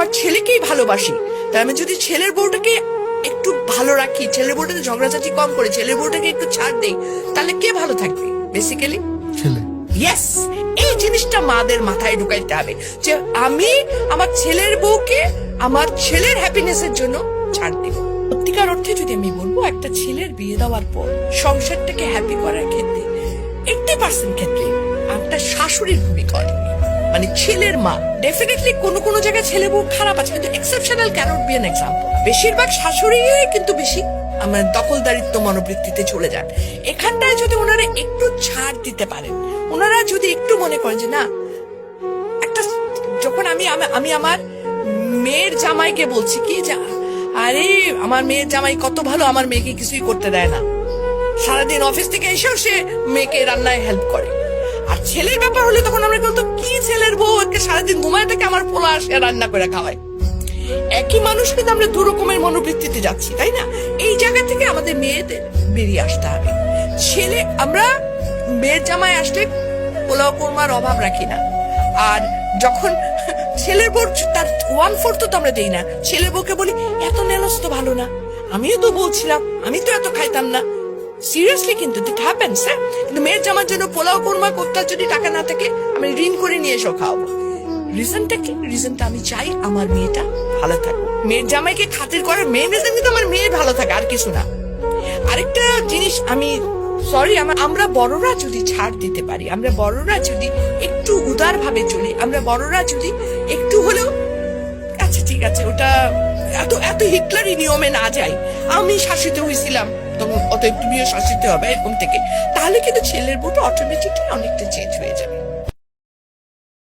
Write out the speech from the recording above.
আমার ছেলেকেই ভালোবাসি, তাই আমি যদি ছেলের বউটাকে একটু ভালো রাখি, ছেলের বউটাকে ঝগড়াঝাটি কম করে ছেলের বউটাকে একটু ছাড় দেই, তাহলে কে ভালো থাকবে? বেসিক্যালি ছেলে। ইয়েস, এই জিনিসটা মাদের মাথায় ঢুকাইতে হবে যে আমি আমার ছেলের বউকে আমার ছেলের হ্যাপিনেসের জন্য ছাড় দিব। সত্যিকার অর্থে যদি আমি বলবো, একটা ছেলের বিয়ে দেওয়ার পর সংসারটাকে হ্যাপি করার ক্ষেত্রে 80% ক্ষেত্রে একটা শাশুড়ির ভূমিকা অনেক, মানে ছেলের মা। ডেফিনেটলি কোনো জায়গায় ছেলে বউ খারাপ আছে, কিন্তু exceptional cannot be an example. বেশিরভাগ শাশুড়ি কিন্তু বেশি আমার দখলদারিত্ব মনোবৃত্তিতে চলে যান। এখানটায় যদি ওনারা একটু ছাড় দিতে পারেন, ওনারা যদি একটু মনে করেন যে না, একটা যখন আমি আমার মেয়ের জামাইকে বলছি কি যে আরে আমার মেয়ের জামাই কত ভালো, আমার মেয়েকে কিছুই করতে দেয় না, সারাদিন অফিস থেকে এসেও সে মেয়েকে রান্নায় হেল্প করে। আর ছেলের ব্যাপার হলে তখন আমরা বলতো কি ছেলের বউ একে সারাদিন ঘুমায় থেকে আমার পোলা আসে রান্না করে খাওয়ায়। একই মানুষ কিন্তু আমরা দু রকমের মনোবৃত্তিতে যাচ্ছি, তাই না? এই জায়গা থেকে আমাদের মেয়েদের বেরিয়ে আসতে হবে। আমরা মেয়ের জামাই আসলে পোলাও কোরমার অভাব রাখি না, আর যখন ছেলের বউ তার 1/4 তো আমরা দেই না, ছেলের বউকে বলি এত নেলস তো ভালো না, আমিও তো বলছিলাম আমি তো এত খাইতাম না। সিরিয়াসলি কিন্তু ইট হ্যাপেন্স। হ্যাঁ, কিন্তু মেয়ের জামার জন্য পোলাও কোরমা কোফতার যদি টাকা না থাকে আমি ঋণ করে নিয়ে এসো খাওয়াবো। রিজনটা কি? রিজনটা আমি চাই আমার মেয়েটা ভালো থাকুক। মেয়ের জামাইকে খাতির করার মেন রিজন কিন্তু আমার মেয়ে ভালো থাকে, আর কিছু না। আরেকটা জিনিস আমি আমরা বড়রা যদি ছাড় দিতে পারি, আমরা বড়রা যদি একটু উদার ভাবে চলি, আমরা বড়রা যদি একটু হলেও আচ্ছা ঠিক আছে ওটা এত হিটলারি নিয়মে না যাই, আমি শাসিত হয়েছিলাম তখন অতএব তুমিও শাসিত হবে এরকম থেকে, তাহলে কিন্তু ছেলের বউটা অটোমেটিকলি অনেকটা চেঞ্জ হয়ে যাবে।